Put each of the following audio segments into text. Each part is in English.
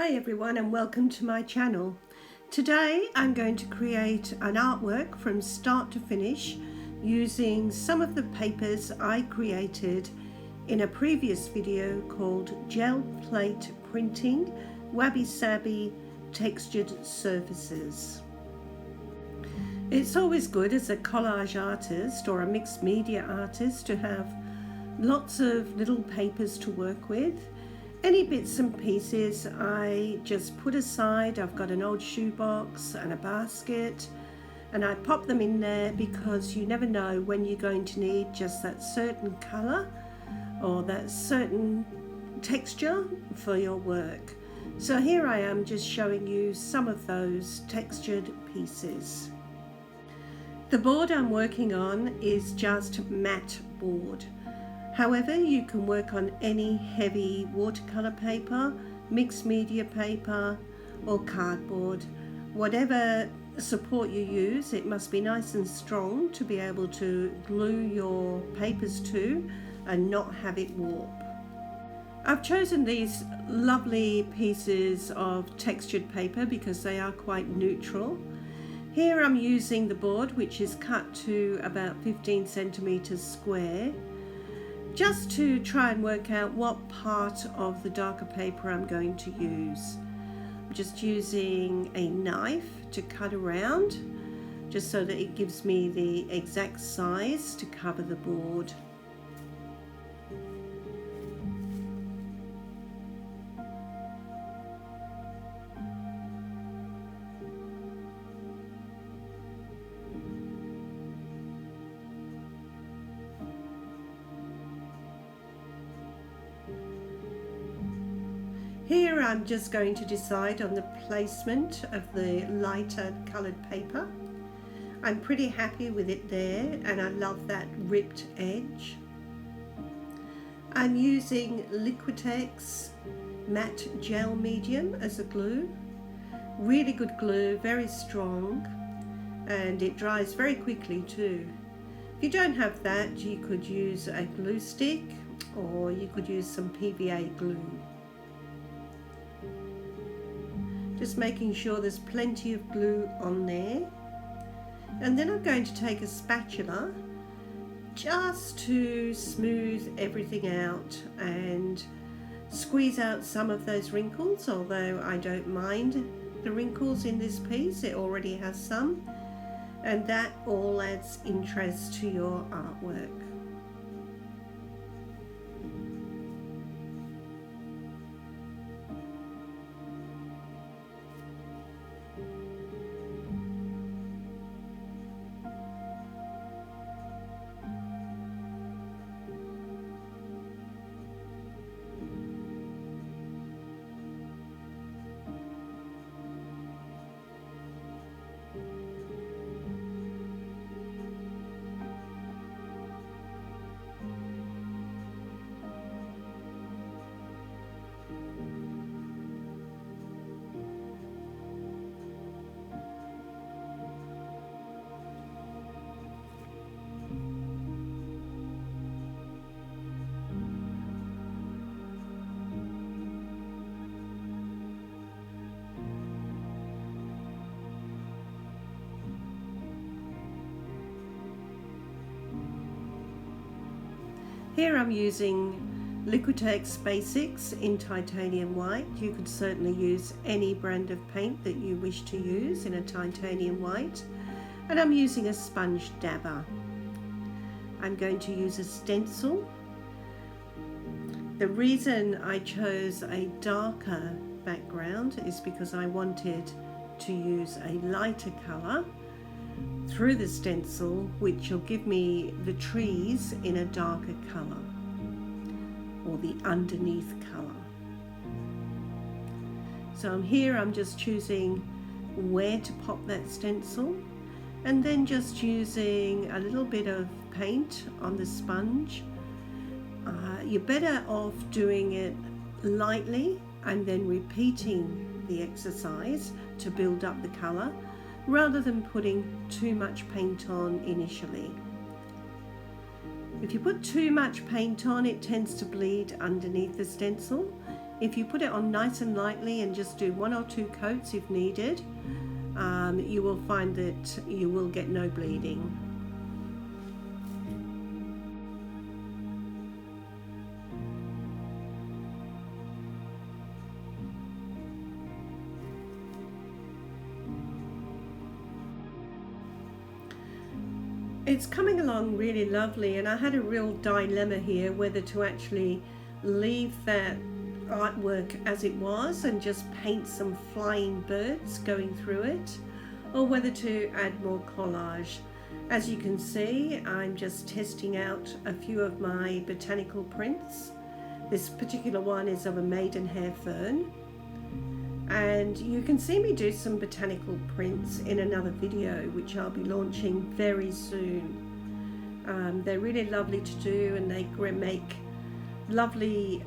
Hi everyone and welcome to my channel. Today I'm going to create an artwork from start to finish using some of the papers I created in a previous video called Gel Plate Printing Wabi Sabi Textured Surfaces. It's always good as a collage artist or a mixed media artist to have lots of little papers to work with. Any bits and pieces I just put aside. I've got an old shoebox and a basket and I pop them in there because you never know when you're going to need just that certain colour or that certain texture for your work. So here I am just showing you some of those textured pieces. The board I'm working on is just matte board. However, you can work on any heavy watercolour paper, mixed media paper or cardboard. Whatever support you use, it must be nice and strong to be able to glue your papers to and not have it warp. I've chosen these lovely pieces of textured paper because they are quite neutral. Here I'm using the board, which is cut to about 15 centimeters square, just to try and work out what part of the darker paper I'm going to use. I'm just using a knife to cut around, just so that it gives me the exact size to cover the board. Here I'm just going to decide on the placement of the lighter coloured paper. I'm pretty happy with it there and I love that ripped edge. I'm using Liquitex matte gel medium as a glue. Really good glue, very strong, and it dries very quickly too. If you don't have that, you could use a glue stick or you could use some PVA glue. Just making sure there's plenty of glue on there. And then I'm going to take a spatula just to smooth everything out and squeeze out some of those wrinkles, although I don't mind the wrinkles in this piece, it already has some, and that all adds interest to your artwork. Here I'm using Liquitex Basics in titanium white. You could certainly use any brand of paint that you wish to use in a titanium white. And I'm using a sponge dabber. I'm going to use a stencil. The reason I chose a darker background is because I wanted to use a lighter colour through the stencil, which will give me the trees in a darker colour or the underneath colour. So I'm just choosing where to pop that stencil and then just using a little bit of paint on the sponge. You're better off doing it lightly and then repeating the exercise to build up the colour, rather than putting too much paint on initially. If you put too much paint on, it tends to bleed underneath the stencil If you put it on nice and lightly and just do 1 or 2 coats if needed, you will find that you will get no bleeding. It's coming along really lovely, and I had a real dilemma here whether to actually leave that artwork as it was and just paint some flying birds going through it, or whether to add more collage. As you can see, I'm just testing out a few of my botanical prints. This particular one is of a maidenhair fern, and you can see me do some botanical prints in another video which I'll be launching very soon. They're really lovely to do, and they make lovely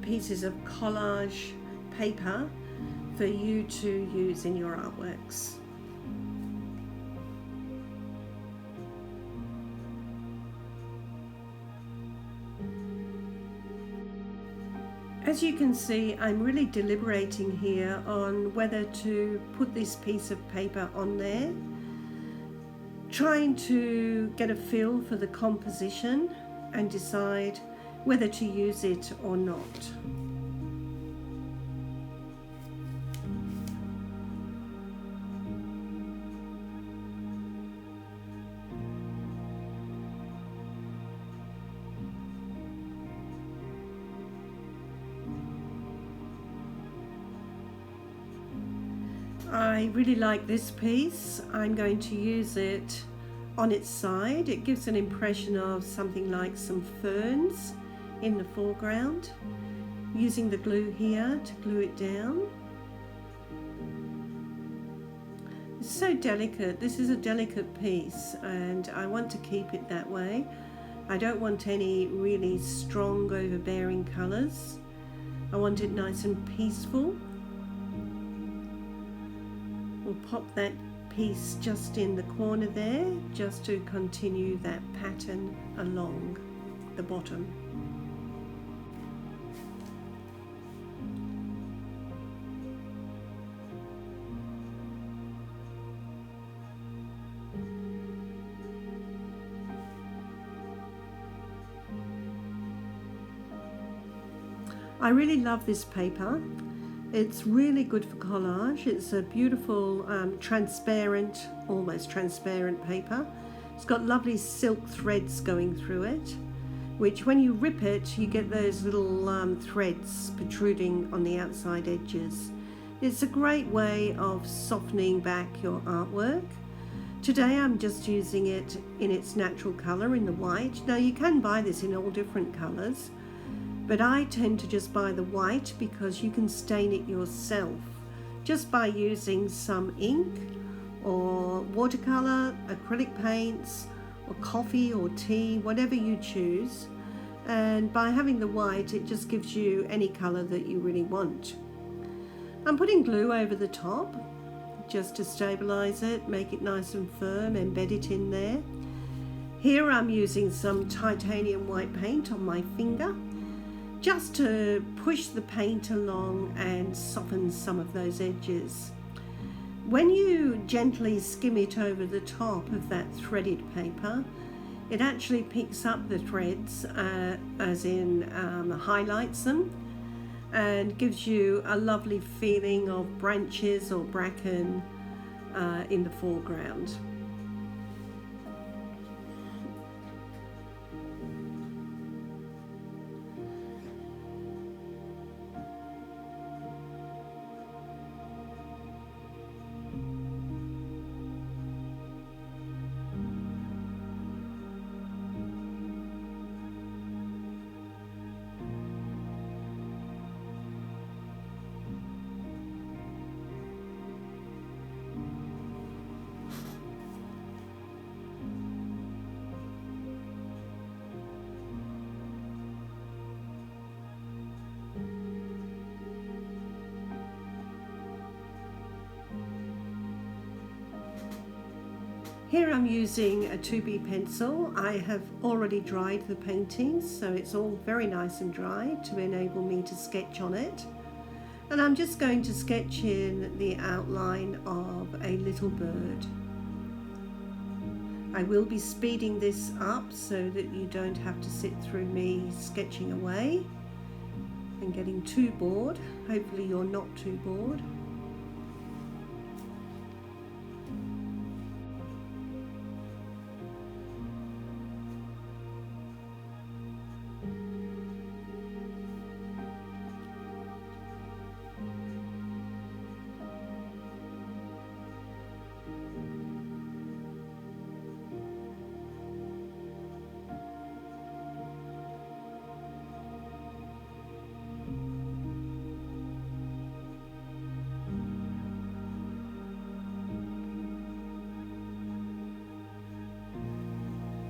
pieces of collage paper for you to use in your artworks. As you can see, I'm really deliberating here on whether to put this piece of paper on there, trying to get a feel for the composition and decide whether to use it or not. I really like this piece. I'm going to use it on its side. It gives an impression of something like some ferns in the foreground. Using the glue here to glue it down. It's so delicate. This is a delicate piece, and I want to keep it that way. I don't want any really strong overbearing colours. I want it nice and peaceful. We'll pop that piece just in the corner there, just to continue that pattern along the bottom. I really love this paper. It's really good for collage. It's a beautiful transparent, almost transparent paper. It's got lovely silk threads going through it, which when you rip it, you get those little threads protruding on the outside edges. It's a great way of softening back your artwork. Today I'm just using it in its natural colour in the white. Now you can buy this in all different colours, but I tend to just buy the white because you can stain it yourself just by using some ink or watercolour, acrylic paints, or coffee or tea, whatever you choose. And by having the white, it just gives you any colour that you really want. I'm putting glue over the top just to stabilise it, make it nice and firm, embed it in there. Here I'm using some titanium white paint on my finger, just to push the paint along and soften some of those edges. When you gently skim it over the top of that threaded paper, it actually picks up the threads, as in highlights them, and gives you a lovely feeling of branches or bracken in the foreground. Here I'm using a 2B pencil. I have already dried the paintings, so it's all very nice and dry to enable me to sketch on it. And I'm just going to sketch in the outline of a little bird. I will be speeding this up so that you don't have to sit through me sketching away and getting too bored. Hopefully you're not too bored.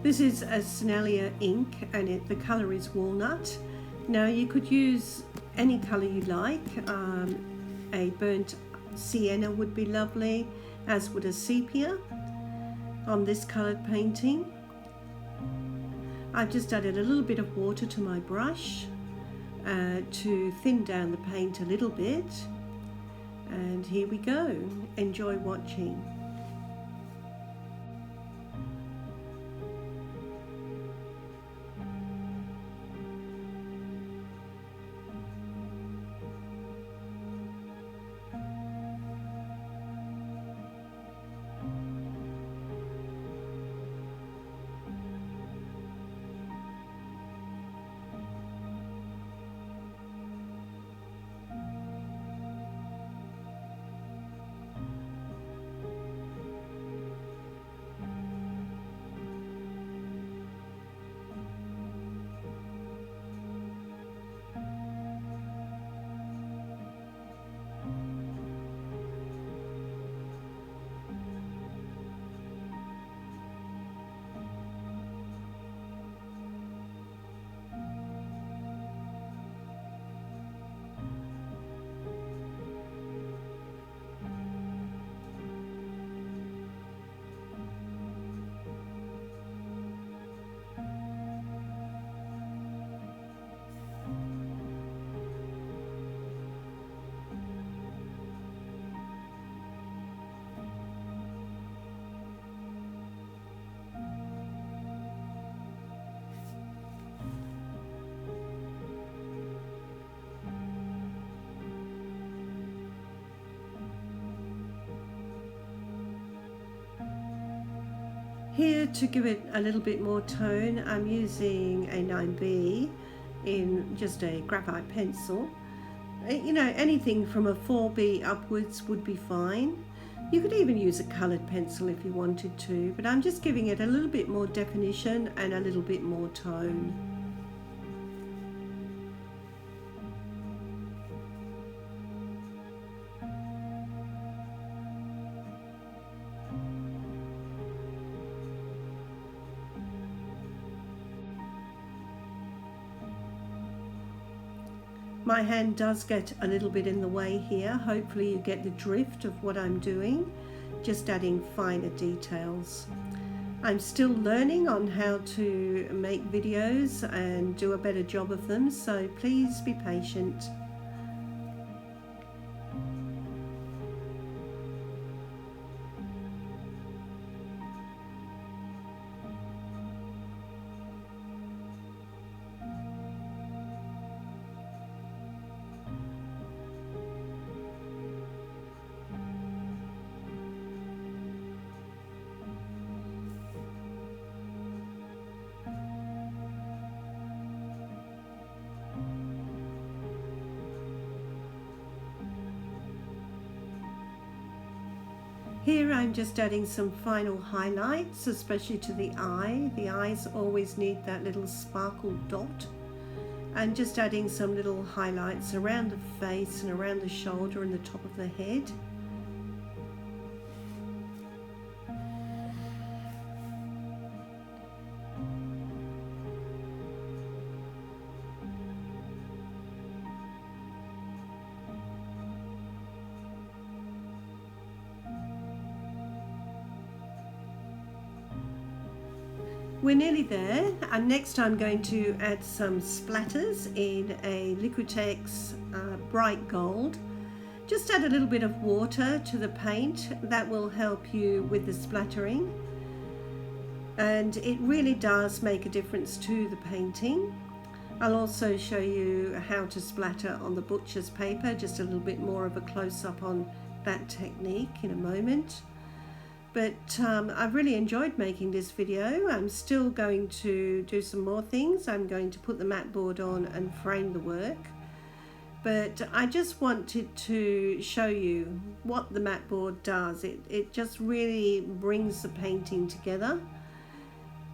This is a Sennelier ink and the colour is walnut. Now you could use any colour you like. A burnt sienna would be lovely, as would a sepia on this coloured painting. I've just added a little bit of water to my brush to thin down the paint a little bit. And here we go. Enjoy watching. Here, to give it a little bit more tone, I'm using a 9B in just a graphite pencil. You know, anything from a 4B upwards would be fine. You could even use a coloured pencil if you wanted to, but I'm just giving it a little bit more definition and a little bit more tone. My hand does get a little bit in the way here. Hopefully you get the drift of what I'm doing, just adding finer details. I'm still learning on how to make videos and do a better job of them, so please be patient. Here I'm just adding some final highlights, especially to the eye. The eyes always need that little sparkle dot. And just adding some little highlights around the face and around the shoulder and the top of the head. We're nearly there, and next I'm going to add some splatters in a Liquitex bright gold Just add a little bit of water to the paint. That will help you with the splattering, and it really does make a difference to the painting. I'll also show you how to splatter on the butcher's paper, just a little bit more of a close-up on that technique in a moment. But I've really enjoyed making this video. I'm still going to do some more things. I'm going to put the mat board on and frame the work. But I just wanted to show you what the mat board does. It just really brings the painting together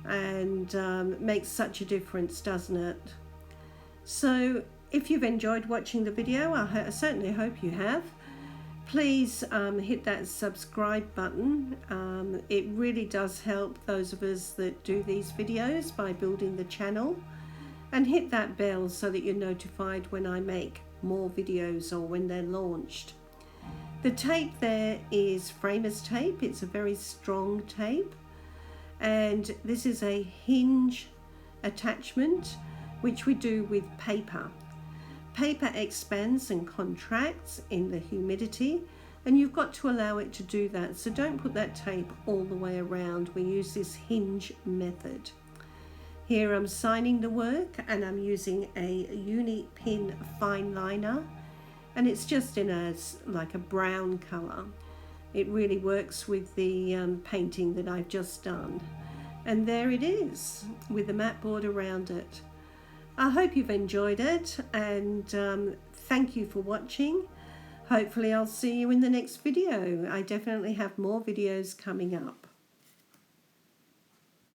and makes such a difference, doesn't it? So if you've enjoyed watching the video, I certainly hope you have. Please hit that subscribe button. It really does help those of us that do these videos by building the channel. And hit that bell so that you're notified when I make more videos or when they're launched. The tape there is framer's tape. It's a very strong tape, and this is a hinge attachment which we do with paper. Paper expands and contracts in the humidity, and you've got to allow it to do that, so don't put that tape all the way around. We use this hinge method. Here I'm signing the work, and I'm using a uni pin fine liner, and it's just in like a brown color. It really works with the painting that I've just done. And there it is with the mat board around it. I hope you've enjoyed it, and thank you for watching. Hopefully I'll see you in the next video. I definitely have more videos coming up.